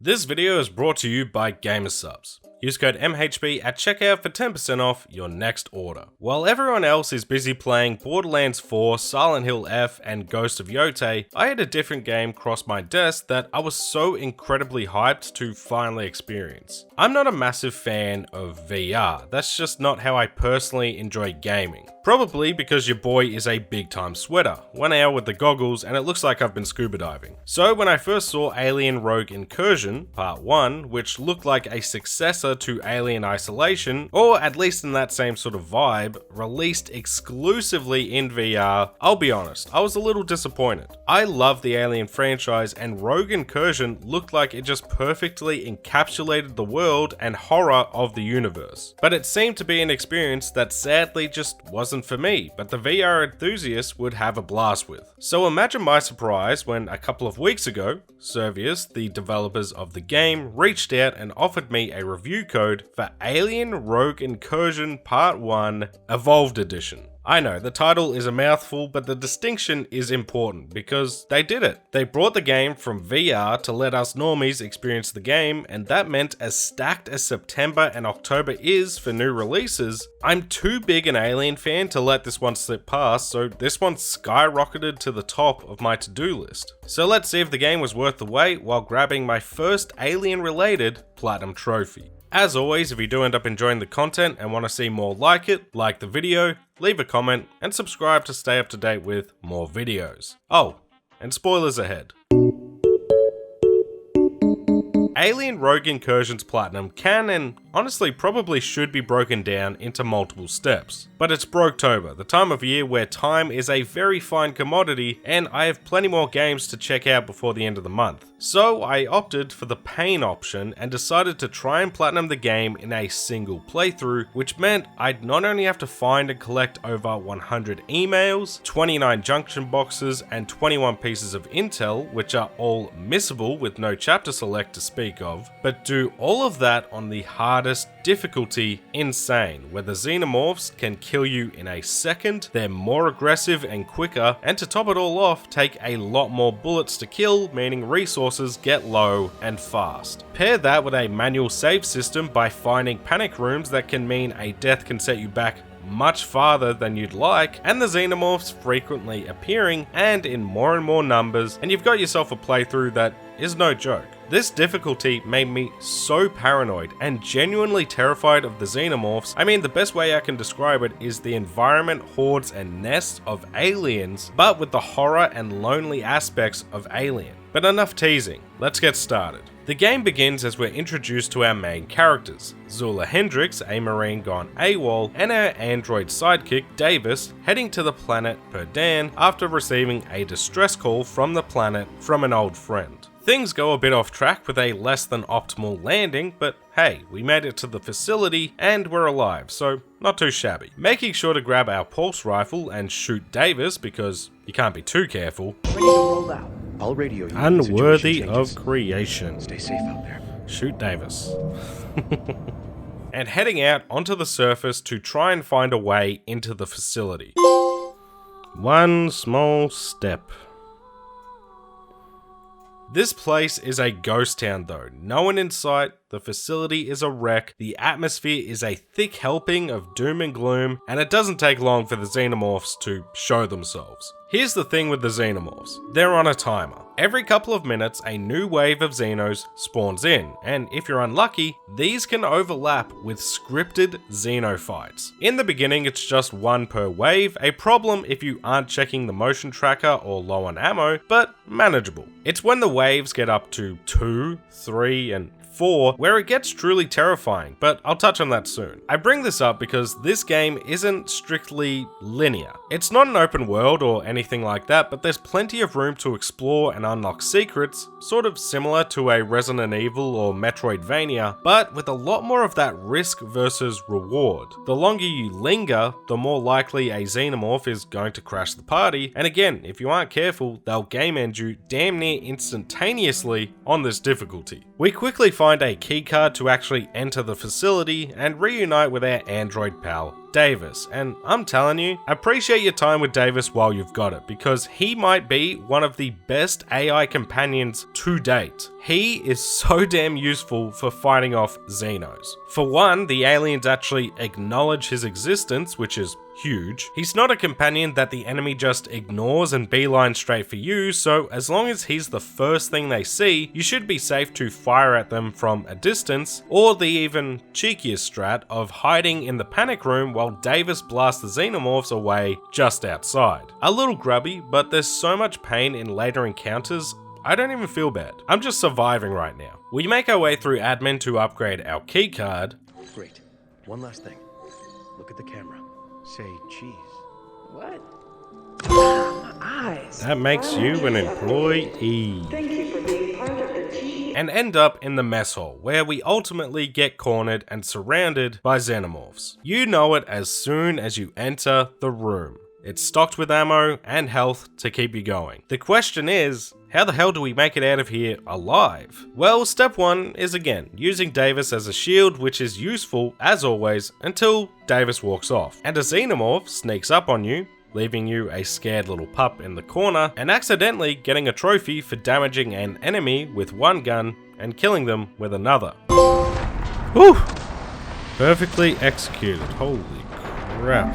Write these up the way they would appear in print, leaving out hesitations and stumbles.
This video is brought to you by Gamersubs. Use code MHB at checkout for 10% off your next order. While everyone else is busy playing Borderlands 4, Silent Hill F, and Ghost of Yotei, I had a different game cross my desk that I was so incredibly hyped to finally experience. I'm not a massive fan of VR, that's just not how I personally enjoy gaming. Probably because your boy is a big time sweater, 1 hour with the goggles and it looks like I've been scuba diving. So when I first saw Alien Rogue Incursion, Part 1, which looked like a successor to Alien Isolation, or at least in that same sort of vibe, released exclusively in VR, I'll be honest, I was a little disappointed. I love the Alien franchise and Rogue Incursion looked like it just perfectly encapsulated the world and horror of the universe. But it seemed to be an experience that sadly just wasn't for me, but the VR enthusiasts would have a blast with. So imagine my surprise when a couple of weeks ago, Servius, the developers of the game, reached out and offered me a review code for Alien Rogue Incursion Part 1 Evolved Edition. I know, the title is a mouthful, but the distinction is important because they did it. They brought the game from VR to let us normies experience the game, and that meant as stacked as September and October is for new releases, I'm too big an Alien fan to let this one slip past, so this one skyrocketed to the top of my to-do list. So let's see if the game was worth the wait while grabbing my first Alien-related Platinum Trophy. As always, if you do end up enjoying the content and want to see more like it, like the video, leave a comment, and subscribe to stay up to date with more videos. Oh, and spoilers ahead. Alien Rogue Incursion's Platinum can and honestly probably should be broken down into multiple steps. But it's Broketober, the time of year where time is a very fine commodity and I have plenty more games to check out before the end of the month. So I opted for the pain option and decided to try and platinum the game in a single playthrough, which meant I'd not only have to find and collect over 100 emails, 29 junction boxes, and 21 pieces of intel, which are all missable with no chapter select to speak of, but do all of that on the hardest difficulty, Insane, where the xenomorphs can kill you in a second, they're more aggressive and quicker, and to top it all off, take a lot more bullets to kill, meaning resources get low and fast. Pair that with a manual save system by finding panic rooms that can mean a death can set you back much farther than you'd like, and the xenomorphs frequently appearing and in more and more numbers, and you've got yourself a playthrough that is no joke. This difficulty made me so paranoid and genuinely terrified of the xenomorphs. I mean, the best way I can describe it is the environment, hordes, and nests of aliens, but with the horror and lonely aspects of Alien. But enough teasing, let's get started. The game begins as we're introduced to our main characters, Zula Hendrix, a marine gone AWOL, and our android sidekick, Davis, heading to the planet Perdan after receiving a distress call from the planet from an old friend. Things go a bit off track with a less than optimal landing, but hey, we made it to the facility and we're alive, so not too shabby. Making sure to grab our pulse rifle and shoot Davis because you can't be too careful. Ready to roll out. I'll radio you. Unworthy of creation. Stay safe out there. Shoot Davis. And heading out onto the surface to try and find a way into the facility. One small step. This place is a ghost town though, no one in sight, the facility is a wreck, the atmosphere is a thick helping of doom and gloom, and it doesn't take long for the xenomorphs to show themselves. Here's the thing with the xenomorphs, they're on a timer. Every couple of minutes a new wave of xenos spawns in, and if you're unlucky, these can overlap with scripted xenofights. In the beginning it's just one per wave, a problem if you aren't checking the motion tracker or low on ammo, but manageable. It's when the waves get up to 2, 3, and 4 where it gets truly terrifying, but I'll touch on that soon. I bring this up because this game isn't strictly linear. It's not an open world or anything like that, but there's plenty of room to explore and unlock secrets, sort of similar to a Resident Evil or Metroidvania, but with a lot more of that risk versus reward. The longer you linger, the more likely a xenomorph is going to crash the party, and again, if you aren't careful, they'll game end you damn near instantaneously on this difficulty. We quickly find a keycard to actually enter the facility and reunite with our android pal, Davis, and I'm telling you, appreciate your time with Davis while you've got it, because he might be one of the best AI companions to date. He is so damn useful for fighting off Xenos. For one, the aliens actually acknowledge his existence, which is huge. He's not a companion that the enemy just ignores and beelines straight for you, so as long as he's the first thing they see, you should be safe to fire at them from a distance, or the even cheekier strat of hiding in the panic room while Davis blasts the xenomorphs away just outside. A little grubby, but there's so much pain in later encounters, I don't even feel bad. I'm just surviving right now. We make our way through admin to upgrade our keycard. Great. One last thing. Look at the camera. Say cheese. What? My eyes. That makes you an employee. Thank you for being part of the team. And end up in the mess hall, where we ultimately get cornered and surrounded by xenomorphs. You know it as soon as you enter the room. It's stocked with ammo and health to keep you going. The question is, how the hell do we make it out of here alive? Well, step one is again, using Davis as a shield, which is useful as always until Davis walks off. And a xenomorph sneaks up on you, leaving you a scared little pup in the corner, and accidentally getting a trophy for damaging an enemy with one gun and killing them with another. Whew! Perfectly executed. Holy crap.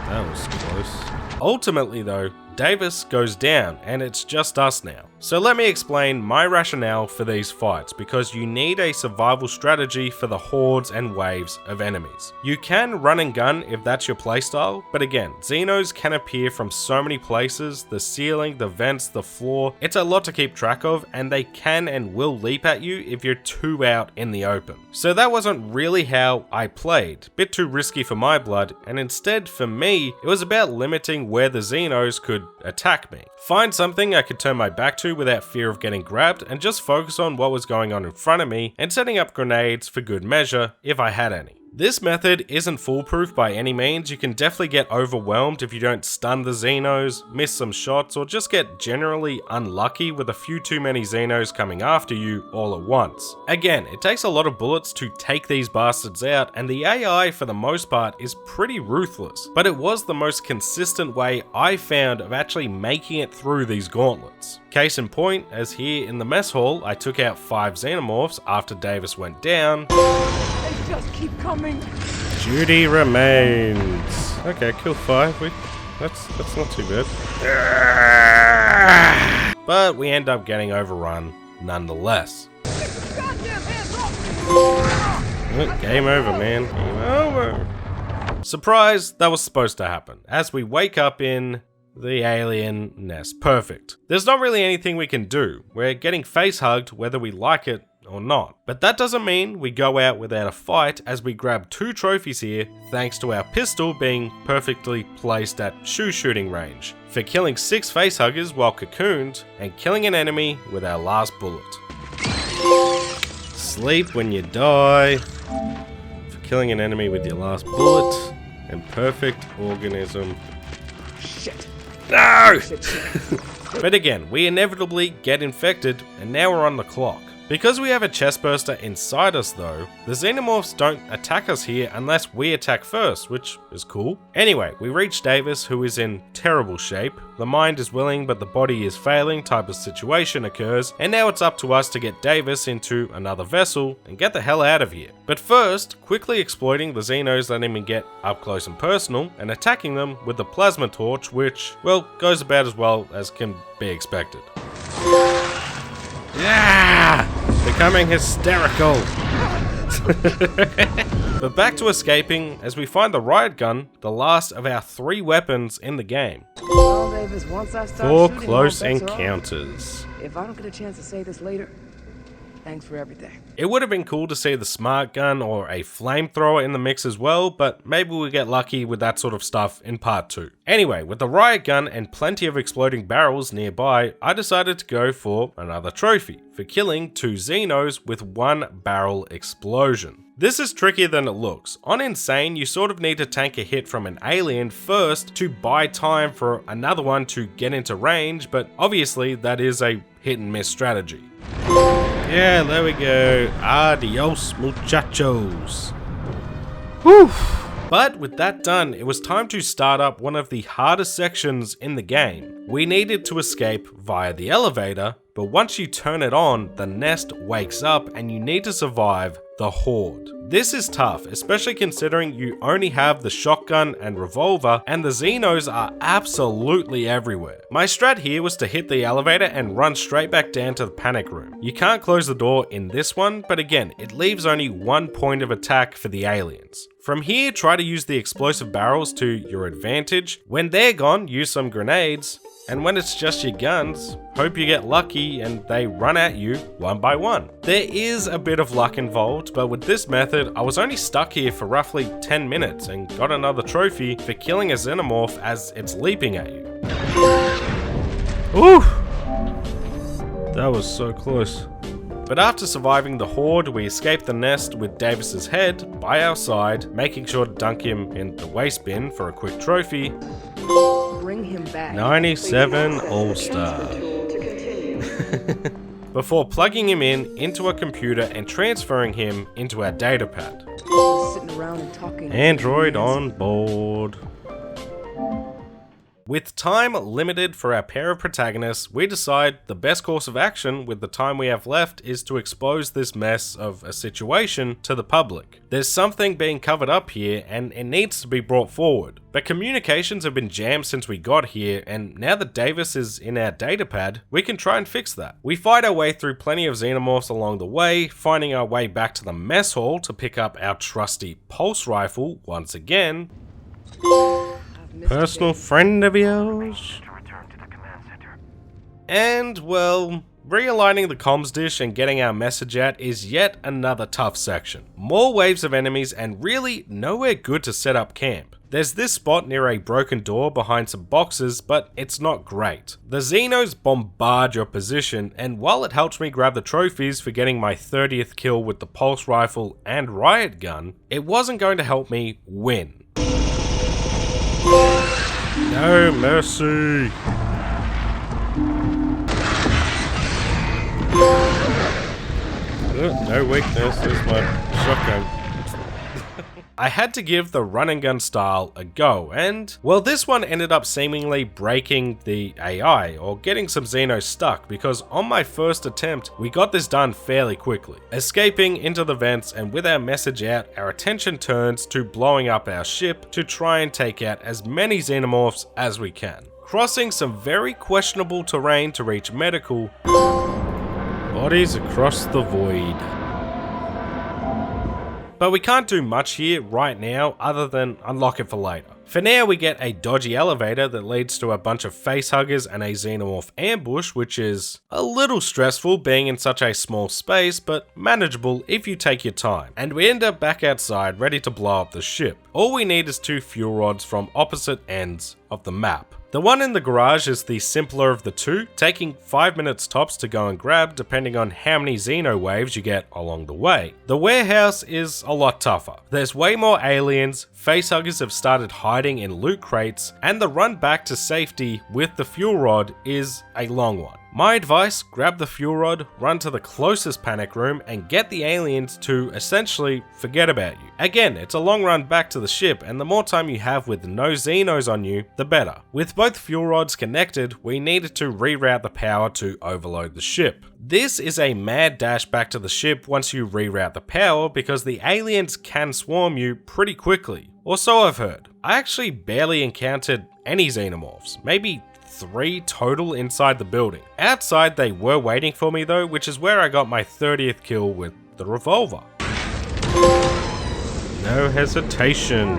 That was close. Ultimately though, Davis goes down and it's just us now. So let me explain my rationale for these fights, because you need a survival strategy for the hordes and waves of enemies. You can run and gun if that's your playstyle, but again, Xenos can appear from so many places, the ceiling, the vents, the floor, it's a lot to keep track of, and they can and will leap at you if you're too out in the open. So that wasn't really how I played, bit too risky for my blood, and instead for me, it was about limiting where the Xenos could attack me. Find something I could turn my back to without fear of getting grabbed, and just focus on what was going on in front of me and setting up grenades for good measure if I had any. This method isn't foolproof by any means. You can definitely get overwhelmed if you don't stun the Xenos, miss some shots, or just get generally unlucky with a few too many Xenos coming after you all at once. Again, it takes a lot of bullets to take these bastards out, and the AI for the most part is pretty ruthless, but it was the most consistent way I found of actually making it through these gauntlets. Case in point, as here in the mess hall, I took out 5 xenomorphs after Davis went down. They just keep coming. Duty remains. Okay, kill 5. That's not too bad. But we end up getting overrun nonetheless. Goddamn hands off! Game over, man. Game over. Surprise, that was supposed to happen. As we wake up in the alien nest. Perfect. There's not really anything we can do. We're getting face hugged whether we like it or not. But that doesn't mean we go out without a fight, as we grab 2 trophies here thanks to our pistol being perfectly placed at shoe shooting range, for killing 6 face huggers while cocooned and killing an enemy with our last bullet. Sleep when you die, for killing an enemy with your last bullet, and perfect organism. Shit. No! Shit. But again, we inevitably get infected, and now we're on the clock. Because we have a chestburster inside us though, the xenomorphs don't attack us here unless we attack first, which is cool. Anyway, we reach Davis, who is in terrible shape. The mind is willing but the body is failing type of situation occurs, and now it's up to us to get Davis into another vessel and get the hell out of here. But first, quickly exploiting the Xenos, letting me get up close and personal, and attacking them with the plasma torch, which, well, goes about as well as can be expected. Yeah! Becoming hysterical. But back to escaping as we find the riot gun, the last of our 3 weapons in the game. Well, Davis, once I start 4 shooting, close all bets are off. encounters. If I don't get a chance to say this later, thanks for everything. It would have been cool to see the smart gun or a flamethrower in the mix as well, but maybe we'll get lucky with that sort of stuff in part 2. Anyway, with the riot gun and plenty of exploding barrels nearby, I decided to go for another trophy, for killing 2 Xenos with 1 barrel explosion. This is trickier than it looks. On Insane, you sort of need to tank a hit from an alien first to buy time for another one to get into range, but obviously that is a hit and miss strategy. Yeah, there we go. Adios, muchachos. Whew. But with that done, it was time to start up one of the hardest sections in the game. We needed to escape via the elevator, but once you turn it on, the nest wakes up and you need to survive the horde. This is tough, especially considering you only have the shotgun and revolver, and the Xenos are absolutely everywhere. My strat here was to hit the elevator and run straight back down to the panic room. You can't close the door in this one, but again, it leaves only one point of attack for the aliens. From here, try to use the explosive barrels to your advantage. When they're gone, use some grenades. And when it's just your guns, hope you get lucky and they run at you one by one. There is a bit of luck involved, but with this method, I was only stuck here for roughly 10 minutes and got another trophy for killing a xenomorph as it's leaping at you. Ooh! That was so close. But after surviving the horde, we escaped the nest with Davis's head by our side, making sure to dunk him in the waste bin for a quick trophy. Bring him back. 97 All-Star. Before plugging him into a computer and transferring him into our datapad. Sitting around and talking. Android on board. With time limited for our pair of protagonists, we decide the best course of action with the time we have left is to expose this mess of a situation to the public. There's something being covered up here and it needs to be brought forward. But communications have been jammed since we got here, and now that Davis is in our datapad, we can try and fix that. We fight our way through plenty of xenomorphs along the way, finding our way back to the mess hall to pick up our trusty pulse rifle once again. Personal friend of yours? And, well, realigning the comms dish and getting our message out is yet another tough section. More waves of enemies and really nowhere good to set up camp. There's this spot near a broken door behind some boxes, but it's not great. The Xenos bombard your position, and while it helps me grab the trophies for getting my 30th kill with the pulse rifle and riot gun, it wasn't going to help me win. No mercy. No weakness, there's my shotgun. I had to give the run and gun style a go, and, well, this one ended up seemingly breaking the AI, or getting some Xenos stuck, because on my first attempt, we got this done fairly quickly. Escaping into the vents, and with our message out, our attention turns to blowing up our ship to try and take out as many Xenomorphs as we can. Crossing some very questionable terrain to reach medical. Bodies across the void. But we can't do much here right now other than unlock it for later. For now, we get a dodgy elevator that leads to a bunch of facehuggers and a xenomorph ambush, which is a little stressful being in such a small space, but manageable if you take your time. And we end up back outside ready to blow up the ship. All we need is 2 fuel rods from opposite ends of the map. The one in the garage is the simpler of the two, taking 5 minutes tops to go and grab depending on how many Xeno waves you get along the way. The warehouse is a lot tougher. There's way more aliens, facehuggers have started hiding in loot crates, and the run back to safety with the fuel rod is a long one. My advice, grab the fuel rod, run to the closest panic room, and get the aliens to essentially forget about you. Again, it's a long run back to the ship, and the more time you have with no Xenos on you, the better. With both fuel rods connected, we needed to reroute the power to overload the ship. This is a mad dash back to the ship once you reroute the power, because the aliens can swarm you pretty quickly. Or so I've heard. I actually barely encountered any Xenomorphs, maybe 3 total inside the building. Outside they were waiting for me though, which is where I got my 30th kill with the revolver. No hesitation.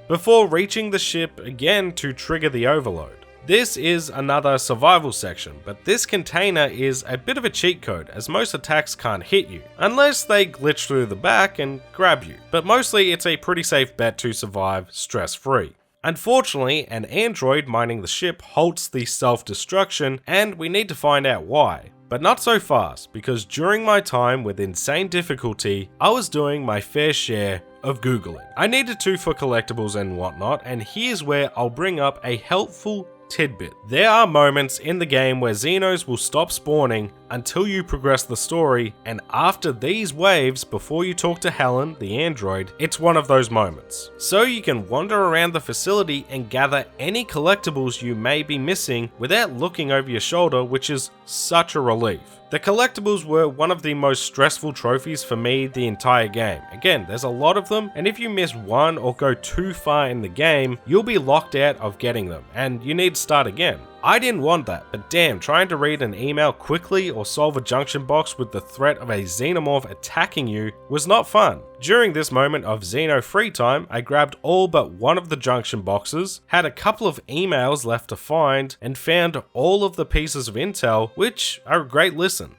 Before reaching the ship again to trigger the overload. This is another survival section, but this container is a bit of a cheat code as most attacks can't hit you, unless they glitch through the back and grab you, but mostly it's a pretty safe bet to survive stress-free. Unfortunately, an android mining the ship halts the self-destruction, and we need to find out why. But not so fast, because during my time with insane difficulty, I was doing my fair share of Googling. I needed to for collectibles and whatnot, and here's where I'll bring up a helpful tidbit. There are moments in the game where Xenos will stop spawning until you progress the story, and after these waves, before you talk to Helen, the android, it's one of those moments. So you can wander around the facility and gather any collectibles you may be missing without looking over your shoulder, which is such a relief. The collectibles were one of the most stressful trophies for me the entire game. Again, there's a lot of them, and if you miss one or go too far in the game, you'll be locked out of getting them, and you need to start again. I didn't want that, but damn, trying to read an email quickly or solve a junction box with the threat of a xenomorph attacking you was not fun. During this moment of Xeno free time, I grabbed all but one of the junction boxes, had a couple of emails left to find, and found all of the pieces of intel, which are a great listen.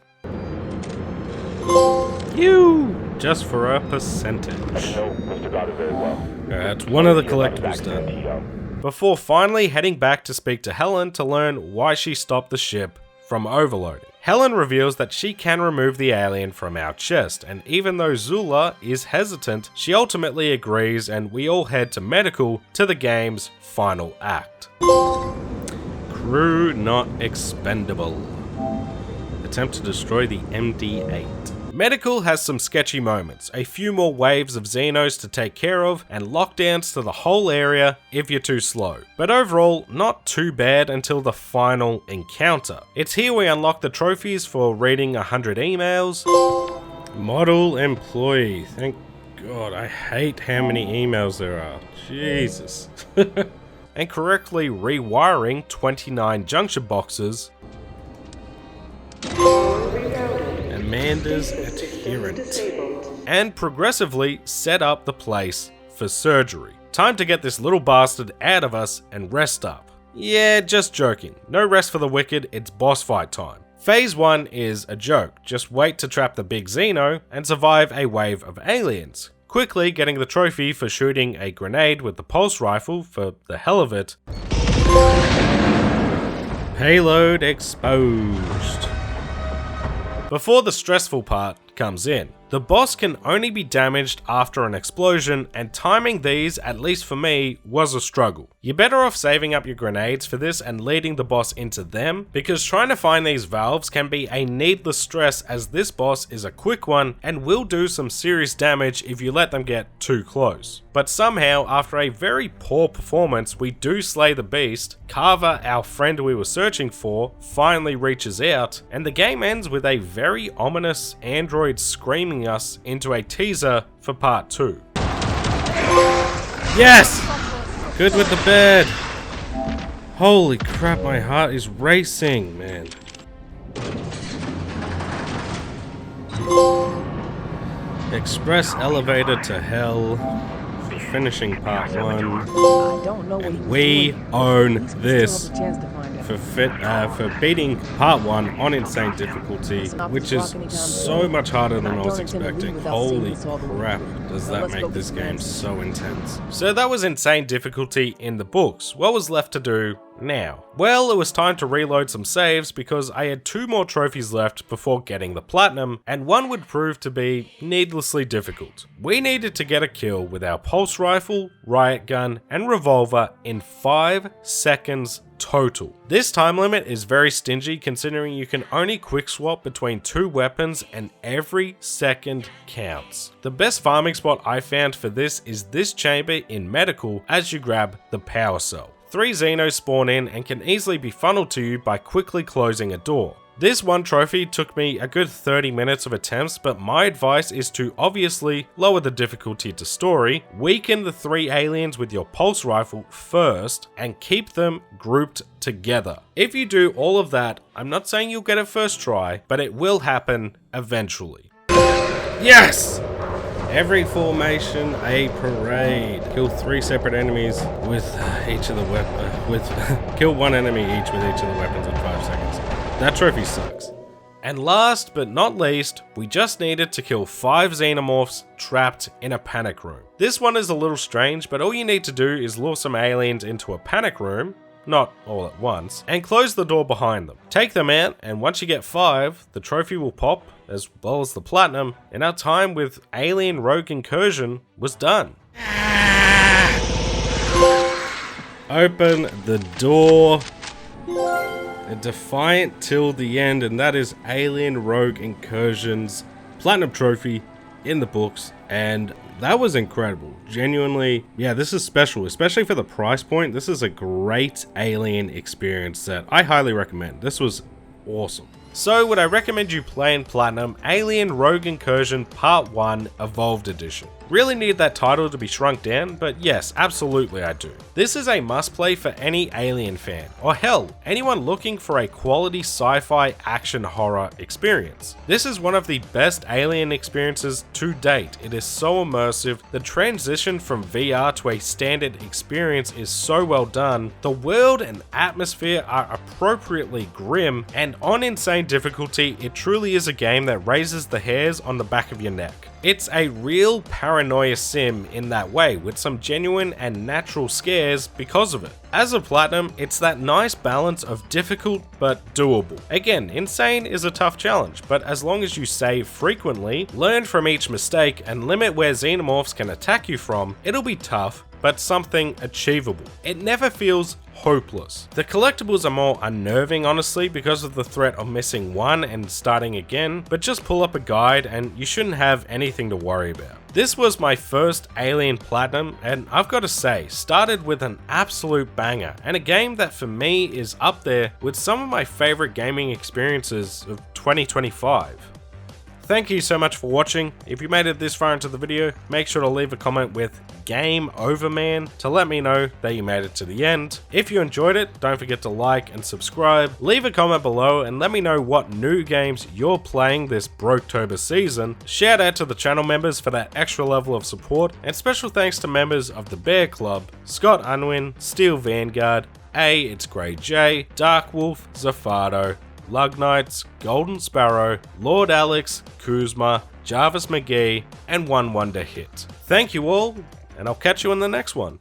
Just for a percentage. That's one of the collectibles done. Before finally heading back to speak to Helen to learn why she stopped the ship from overloading. Helen reveals that she can remove the alien from our chest, and even though Zula is hesitant, she ultimately agrees, and we all head to medical to the game's final act. Crew not expendable. Attempt to destroy the MD-8. Medical has some sketchy moments, a few more waves of Xenos to take care of, and lockdowns to the whole area if you're too slow. But overall, not too bad until the final encounter. It's here we unlock the trophies for reading 100 emails. Model employee, thank God, I hate how many emails there are, Jesus. And correctly rewiring 29 junction boxes. Amanda's adherent, and progressively set up the place for surgery. Time to get this little bastard out of us and rest up. Yeah, just joking. No rest for the wicked, it's boss fight time. Phase 1 is a joke. Just wait to trap the big Xeno and survive a wave of aliens. Quickly getting the trophy for shooting a grenade with the pulse rifle for the hell of it. Payload exposed. Before the stressful part comes in. The boss can only be damaged after an explosion, and timing these, at least for me, was a struggle. You're better off saving up your grenades for this and leading the boss into them, because trying to find these valves can be a needless stress, as this boss is a quick one and will do some serious damage if you let them get too close. But somehow, after a very poor performance, we do slay the beast. Carver, our friend we were searching for, finally reaches out, and the game ends with a very ominous android screaming us into a teaser for part 2. Yes! Good with the bed. Holy crap, my heart is racing, man. Express elevator to hell for finishing part 1. And we own this for beating part 1 on insane difficulty, which is so much harder than I was expecting. Holy crap, does that make this game so intense. So that was insane difficulty in the books. What was left to do now? Well, it was time to reload some saves because I had 2 more trophies left before getting the platinum, and one would prove to be needlessly difficult. We needed to get a kill with our pulse rifle, riot gun, and revolver in 5 seconds total. This time limit is very stingy considering you can only quick swap between 2 weapons and every second counts. The best farming spot I found for this is this chamber in medical as you grab the power cell. 3 Xenos spawn in and can easily be funneled to you by quickly closing a door. This one trophy took me a good 30 minutes of attempts, but my advice is to obviously lower the difficulty to story, weaken the 3 aliens with your pulse rifle first, and keep them grouped together. If you do all of that, I'm not saying you'll get it first try, but it will happen eventually. Yes! Every formation, a parade. Kill 3 separate enemies with each of the weapons. Kill 1 enemy each with each of the weapons in 5 seconds. That trophy sucks. And last but not least, we just needed to kill 5 xenomorphs trapped in a panic room. This one is a little strange, but all you need to do is lure some aliens into a panic room, not all at once, and close the door behind them. Take them out, and once you get 5, the trophy will pop, as well as the platinum, and our time with Alien Rogue Incursion was done. Open the door and defiant till the end, and that is Alien Rogue Incursion's Platinum Trophy in the books, and that was incredible. Genuinely, yeah, this is special, especially for the price point. This is a great Alien experience that I highly recommend. This was awesome. So would I recommend you playing Platinum Alien Rogue Incursion Part 1 Evolved Edition? Really need that title to be shrunk down, but yes, absolutely I do. This is a must play for any Alien fan, or hell, anyone looking for a quality sci-fi action horror experience. This is one of the best Alien experiences to date. It is so immersive, the transition from VR to a standard experience is so well done, the world and atmosphere are appropriately grim, and on insane difficulty, it truly is a game that raises the hairs on the back of your neck. It's a real paranoia sim in that way, with some genuine and natural scares because of it. As a Platinum, it's that nice balance of difficult but doable. Again, insane is a tough challenge, but as long as you save frequently, learn from each mistake, and limit where xenomorphs can attack you from, it'll be tough, but something achievable. It never feels hopeless. The collectibles are more unnerving, honestly, because of the threat of missing one and starting again, but just pull up a guide and you shouldn't have anything to worry about. This was my first Alien Platinum, and I've got to say, started with an absolute banger, and a game that for me is up there with some of my favorite gaming experiences of 2025. Thank you so much for watching. If you made it this far into the video, make sure to leave a comment with Game Over Man to let me know that you made it to the end. If you enjoyed it, don't forget to like and subscribe. Leave a comment below and let me know what new games you're playing this Broketober season. Shout out to the channel members for that extra level of support, and special thanks to members of the Bear Club, Scott Unwin, Steel Vanguard, It's Grey J, Dark Wolf, Zafado, Lug Knights, Golden Sparrow, Lord Alex, Kuzma, Jarvis McGee, and One Wonder Hit. Thank you all, and I'll catch you in the next one.